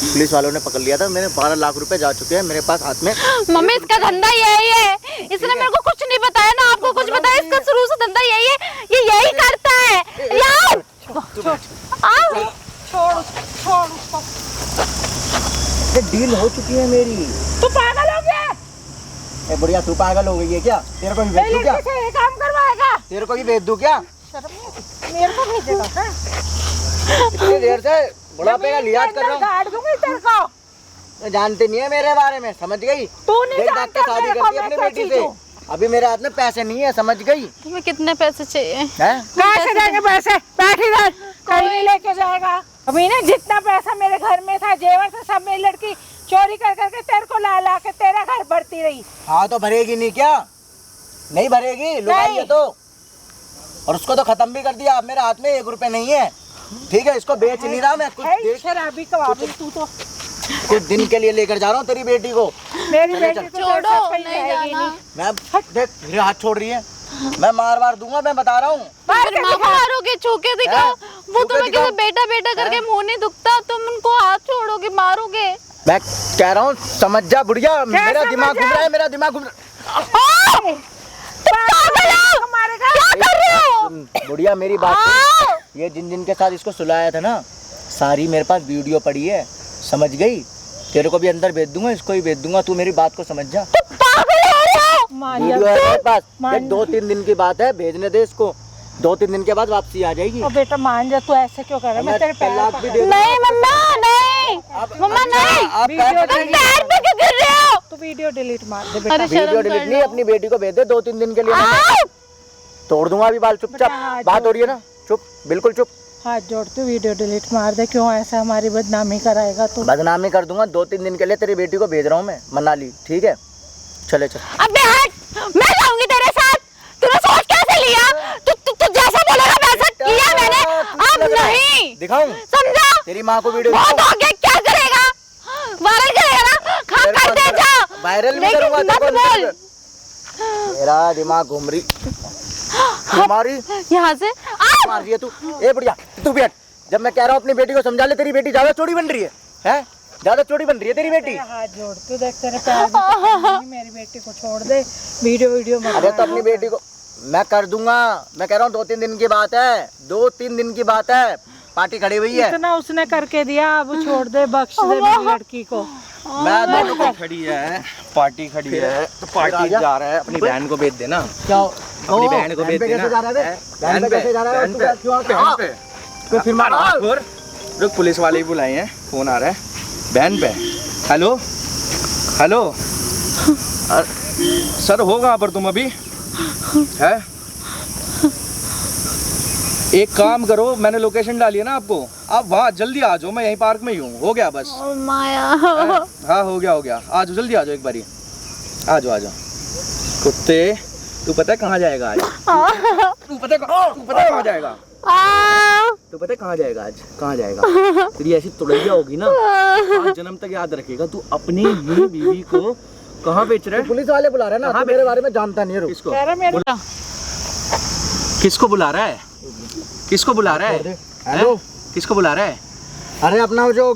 पुलिस वालों ने पकड़ लिया था। मेरे 12 लाख रुपए जा चुके हैं मेरे पास हाथ में। मम्मी इसका धंधा यही है। इसने मेरे को कुछ नहीं बताया ना, आपको कुछ बताया? इसका शुरू से धंधा यही है, ये यही करता है। यार छोड़ उसको। ये डील हो चुकी है मेरी। तू पागल हो गया? ए बुढ़िया तू पागल हो गई है क्या? तेरे को भी भेज दूं क्या? लड़की से ये काम करवाएगा? तेरे को भी भेज दूं क्या? शर्म नहीं आती? मेरे को भेजेगा, हाँ? इतनी देर से बुढ़ापे का लिहाज कर रहा हूँ। गाड़ दूंगी तेरे को। जानते नहीं है मेरे बारे में, समझ गई? तू नहीं देख जानता के शादी मेरे को, करती है मैं अपनी क्या बेटी चीज से। हूँ? अभी मेरे हाथ में पैसे नहीं है, समझ गई? तुम्हें कितने पैसे चाहिए? हैं? कहाँ से देंगे पैसे? बैठ इधर, कहीं नहीं लेके जाएगा। अभी ना जितना पैसा मेरे घर में था, जेवर था, सब मेरी लड़की चोरी कर करके तेरे को ला ला के तेरा घर भरती रही। हाँ तो भरेगी नहीं क्या? नहीं भरेगी, लुगाई है तो। और उसको तो खत्म भी कर दिया। अब मेरे हाथ में 1 रुपए नहीं है, ठीक है? इसको बेच नहीं रहा मैं, कुछ शराबी कबाबी तू तो। कुछ दिन के लिए लेकर जा रहा हूँ तेरी बेटी को। मेरी बेटी को छोड़ो, तेरे साथ कहीं नहीं जाएगी जाना। नहीं। मैं देख मेरे हाथ छोड़ रही है, मैं मार दूंगा, मैं बता रहा हूँ। मेरी माँ को मारोगे? चौके दिखाओ। वो चौके तुम्हें दिखाओ। किसी बेटा बेटा करके मुंह नहीं दुखता, तुम उनको हाथ छोड़ोगे, मारोगे? मैं कह रहा हूँ समझ जा बुढ़िया, मेरा समझ दिमाग घूम जा? रहा है, मेरा दिमाग घूम रहा है। क्या कर रहे हो? बुढ़िया मेरी बात सुन। ये जिन के साथ इसको सुलाया था ना, सारी मेरे पास वीडियो पड़ी है, समझ गई? तेरे को भी अंदर भेज दूंगा, इसको भी भेज दूंगा, तू मेरी बात को समझ जा। वीडियो है मेरे पास, ये 2-3 दिन की बात है, भेजने दे इसको। 2-3 दिन के बाद वापसी आ जाएगी। ओ बेटा मान जा, तू ऐसे क्यों कर रहा है? मैं तेरे पैर तलाक भी दे दूंगा। नहीं मम्मा, नहीं मम्मा, नहीं। आप वीडियो पैर तुम पैर पे क्यों गिर रहे हो? तू वीडियो डिलीट मार दे बेटा। अरे वीडियो शर्म डिलीट कर नहीं, लो। अपनी बेटी को भेज दे 2-3 दिन के लिए। मैं तोड़ दूंगा अभी बाल, चुपचाप। बेटा, हाँ, बात हो रही है ना, चुप, बिल्कुल चुप। हाथ जोड़ तू वीडियो डिलीट मार दे। क्यों ऐसा हमारी बदनामी कराएगा तू? बदनामी कर दूंगा। 2-3 दिन के लिए तेरी बेटी को भेज रहा हूँ मैं मनाली, ठीक है? चले चल। अबे हट, मैं जाऊंगी तेरे साथ। तूने सोच कैसे लिया? तू जैसा बोलेगा वैसा किया मैंने। अब नहीं दिखाऊं समझा? तेरी माँ को वीडियो? बहुत हो गया, क्या करेगा? वायरल करेगा ना? खा कर दे जा। वायरल भी लेकिन करूंगा मत तेरे को। बोल। मेरा दिमाग घूम रही हमारी यहाँ से मार रही है तू। ए बुढ़िया तू भी हट। जब मैं कह रहा हूँ अपनी बेटी को समझा ले, तेरी बेटी ज्यादा चोरी बन रही है, हैं? ज्यादा चोरी बन रही है तेरी बेटी। हाथ जोड़ तू, देख तेरे पैर भी तो मेरी बेटी को छोड़ दे। वीडियो मत अरे तो अपनी बेटी को मैं कर दूंगा। मैं कह रहा हूँ 2-3 दिन की बात है, 2-3 दिन की बात है। पार्टी खड़ी हुई है। इतना उसने करके दिया, अब छोड़ दे, बख्श दे मेरी लड़की को। मैं दोनों को खड़ी है, पार्टी खड़ी है, तो पार्टी जा रहा है, अपनी बहन को भेज देना। क्या अपनी बहन को भेज देना। कैसे जा रहा है? बहन पे कैसे जा रहा है? बहन पे, क्यों बहन पे। तो फिर मार। और रुक, पुलिस वाले ही बुलाए हैं, फोन आ रहा है बहन पे। हेलो हेलो सर, हो कहाँ पर तुम अभी? है एक काम करो, मैंने लोकेशन डाली है ना आपको, आप वहाँ जल्दी आ जाओ, मैं यहीं पार्क में ही हूँ। हो गया बस। माया। हाँ हो गया आ जाओ, जल्दी आ जाओ, एक बारी आ जाओ। कुत्ते, तू पता है कहाँ जाएगा आज? तू पता है कहाँ जाएगा? तो पता है कहाँ जाएगा आज? कहाँ जाएगा? तेरी ऐसी तुड़ैया होगी ना, आज जन्म तक याद रखेगा तू अपनी ही बीवी को। कहाँ बेच रहा है? पुलिस वाले बुला रहे हैं ना, कहाँ तो मेरे बारे में जानता नहीं है। रुक। किसको कह रहा मेरे किसको बुला रहा है? किसको बुला रहा है? हेलो, किसको बुला रहा है? अरे अपना वो जो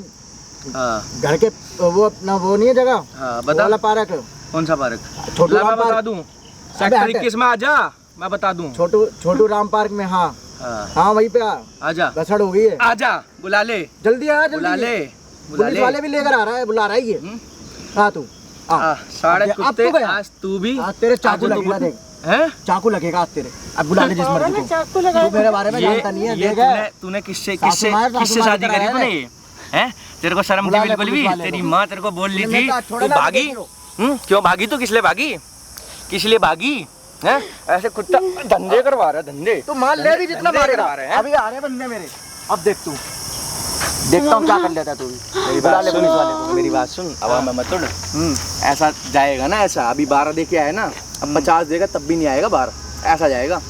हाँ घर के वो अपना वो नहीं है जगह, हाँ वो बता। वाला पार्क, कौन सा पार्क? छोटू ला, राम मैं बता पार्क। दूं। अबे सेक्टर हट। 21 में आ जा, मैं बता दूं। छोटू राम पार्क में। हाँ हाँ हाँ वहीं पे आजा गसड़ हो गई है। आजा, बुला ले, जल्दी आ, बुला जल्दी। ले, बुला पुलिस ले। वाले भी लेकर आ रहा है, बुला रहा है ये। हाँ तू आ। साढ़े अब कुत्ते, तू गया। आज तू भी। आज तेरे चाकू आज तो लगेगा, तू- देख हैं? चाकू लगेगा आज तेरे। अब बुला ले जिस मर्जी को। चाकू लगा तू मेरे बारे में जानता नहीं है, ये देख। तूने किससे सासू किससे मार, सासू किससे मार शादी कर करी आया तूने? है। ये हैं? तेरे को शर्म बुला थी ले बिल्कुल पुलिस भी? वाले तेरी को। माँ तेरे को बोल रही नहीं, थी नहीं, तू छोड़ो ना, भागी। देखो। क्यों भागी? तू किस लिए भागी? किस लिए भागी? हैं? ऐसे कुत्ता धंधे करवा रहा है, धंधे। तू मार ले भी जितना धंधे मारेगा। करवा रहे हैं। अभी आ रहे बंदे मेरे, अब देख तू। देखता हूँ क्या कर लेता तू। मेरी बुला बात ले सुन, पुलिस वाले को। मेरी बात सुन, अब मैं मत तोड़। ऐसा जाएगा ना, ऐसा अभी 12 दे के आया ना, अब 50 देगा तब भी नहीं आएगा 12, ऐसा जाएगा,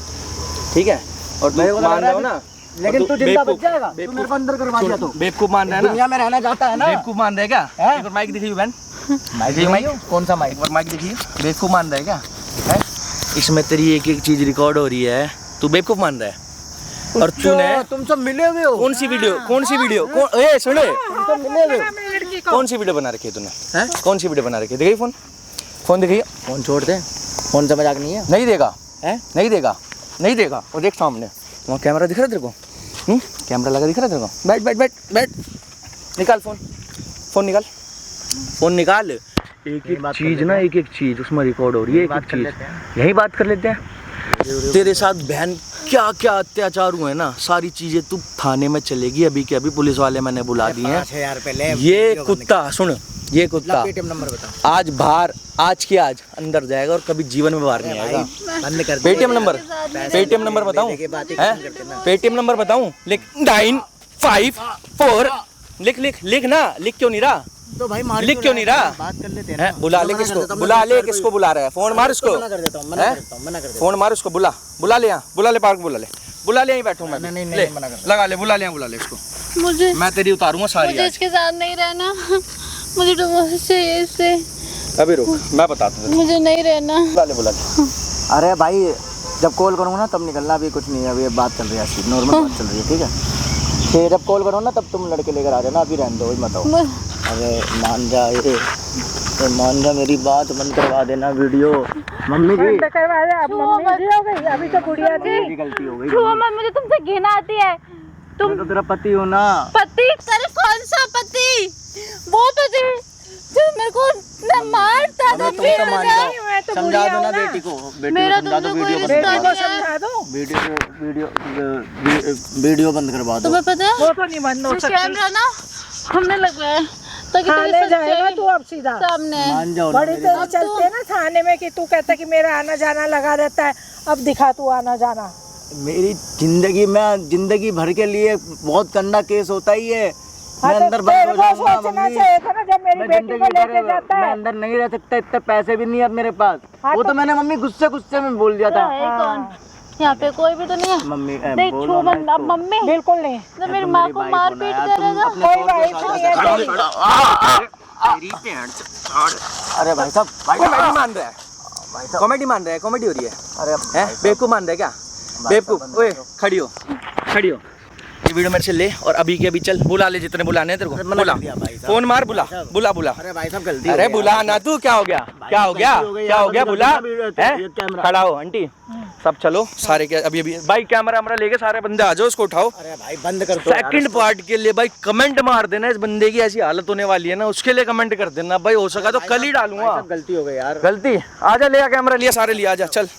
ठीक है? और मेरे तू को लग मान रहा रहा हो है ना, लेकिन और तू जिंदा बच बेवकूफ- जाएगा। तू बेवकूफ- मेरे को अंदर करवा दिया तू। बेवकूफ मान रहा है ना? दुनिया में रहना चाहता है ना। बेवकूफ मान रहा है क्या? हैं? एक बार माइक दिखाइए बहन, माइक दिखाइए माइक, कौन सा माइक? एक बार माइक दिखाइए। बेवकूफ मान रहा है क्या? हैं? इसमें तेरी एक एक चीज रिकॉर्ड हो रही है, तू बेवकूफ मान रहा है। और तूने तुम सब मिले हुए हो। कौन सी वीडियो, कौन सी वीडियो, ए सुने, तुम सब मिले हुए हो। मेरी लड़की को कौन सी वीडियो बना रखी है तूने? हैं? कौन सी वीडियो बना रखी है? दिखाइए फोन, फोन दिखाइए। फोन छोड़ दे, फोन से मजाक नहीं है। नहीं देगा, हैं? नहीं देगा, नहीं देगा। और देख सामने वहाँ कैमरा दिख रहा है तेरे को? कैमरा लगा दिख रहा है तेरे को? बैठ बैठ बैठ बैठ, निकाल फोन, फोन निकाल, फोन निकाल। एक एक चीज ना, एक एक चीज उसमें रिकॉर्ड हो रही है, एक एक चीज। यही बात कर लेते हैं। तेरे साथ बहन क्या क्या अत्याचार हुए ना, सारी चीजें तू थाने में चलेगी। अभी के अभी पुलिस वाले मैंने बुला दिए हैं। 5000 पहले ये कुत्ता सुन, ये कुत्ता पेटीएम नंबर बता। आज बाहर, आज के आज अंदर जाएगा और कभी जीवन में बाहर नहीं आएगा। बंद कर दे। पेटीएम नंबर, पेटीएम नंबर बताऊं? पेटीएम नंबर बताऊं? लिख 954, लिख लिख लिख ना, लिख क्यों नहीं रहा? तो भाई मार लिख क्यों नहीं रहा? बात कर लेते हैं हैं? ना। बुला ले मना कर किसको, देता हूँ, बुला मना ले कर देता किसको बुला रहा है? फोन मार उसको, हूँ, मना कर देता हूँ, मना हैं? कर देता हूँ, मना कर देता फोन मार उसको, बुला बुला ले यहाँ, बुला ले पार्क, बुला ले, बुला ले, यहीं बैठूं मैं। नहीं, नहीं, ले नहीं, मना कर। लगा ले, बुला ले यहाँ, बुला ले इसको। मुझे मैं तेरी उतारूंगा सारी मुझे आज। इसके साथ नहीं रहना, मुझे डिवोर्स चाहिए इससे, अभी रुक, मैं बताता हूँ। मुझे नहीं रहना। बुला ले, बुला ले। अरे भाई जब कॉल करूँगा ना तब निकलना, अभी कुछ नहीं है, अभी बात चल रही है, ऐसी नॉर्मल बात चल रही है, ठीक है? फिर जब कॉल करो ना तब तुम लड़के लेकर आ जाना, अभी रहने दो, मत आओ। अरे मान जा, ये मान जा, मेरी बात बंद करवा देना वीडियो। मम्मी जी बंद करवा दे, अब मम्मी जी हो गई, अभी तो गुड़िया थी। मेरी गलती हो गई। छुओ मत, मुझे तुमसे घृणा आती है। तुम मैं तो तेरा पति हो ना। पति? अरे कौन सा पति? वो पति जो मेरे को न मारता था, तुम तो मान जाओ, मैं तो समझा बुढ़िया दो ना हूँ ना। बेटी को, बेटी मेरा को समझा दो, तुमसे कोई वीडियो रिश्ता बंद बेटी को नहीं है। समझा दो, वीडियो बंद करवा दो। तुम्हें पता है वो तो नहीं बंद हो ये सकती। कैमरा ना हमने लगवाया है, ताकि थाने तेरी जाएगा सच्चाई तू अब सीधा। सामने है। मान जाओ ना बड़ी मेरी तेरी बात। चलती है ना थाने में कि तू कहता कि मेरा आना जाना लगा रहता है, अब दिखा तू आना जाना। मेरी जिंदगी में, जिंदगी भर के लिए बहुत गंदा केस होता ही है। मैं हाँ तो अंदर बंद तेरे हो को जाऊंगा सोचना मम्मी। चाहिए था ना, जब मेरी मैं बेटी को जिंदगी लेके भर जाता मैं है। अंदर नहीं रह सकता, इतने पैसे भी नहीं है अब मेरे पास। हाँ वो तो- तो मैंने मम्मी गुस्से गुस्से में बोल दिया था। है कौन? यहाँ पे कोई भी तो नहीं है। मम्मी देख बोलो छुओ ना मत, अब इसको। मम्मी बिल्कुल नहीं, तो मेरी माँ को मार पीट करेगा। कोई वाइफ नहीं है तेरी। अरे भाई साहब, कॉमेडी मान रहा है, कॉमेडी मान रहा है, कॉमेडी हो रही है। अरे हैं? बेवकूफ मान रहा है क्या? बेवकूफ, ओए खड़ी हो, खड़ी हो। ये वीडियो मेरे से ले और अभी के अभी चल, बुला ले जितने बुलाने हैं तेरे को, मना बुला, कर दिया भाई साहब। फोन मार, बुला बुला बुला। अरे भाई साहब गलती अरे बुला ना तू, क्या हो गया, क्या हो गया, गलती हो गई क्या हो यार, गया, बंद बुला। कर देना वीडियो, हैं? ये कैमरा। खड़ा हो आंटी, सब चलो सारे के अभी अभी भाई कैमरा वैमरा लेके सारे बंदे आ जाओ, उसको उठाओ। अरे भाई बंद कर दो यार। सेकंड पार्ट के लिए भाई कमेंट मार देना, इस बंदे की ऐसी हालत होने वाली है ना, उसके लिए कमेंट कर देना भाई, हो सका तो कल ही डालूंगा। गलती हो गई यार। गलती, आजा ले आ कैमरा, लिया सारे लिया, आजा चल।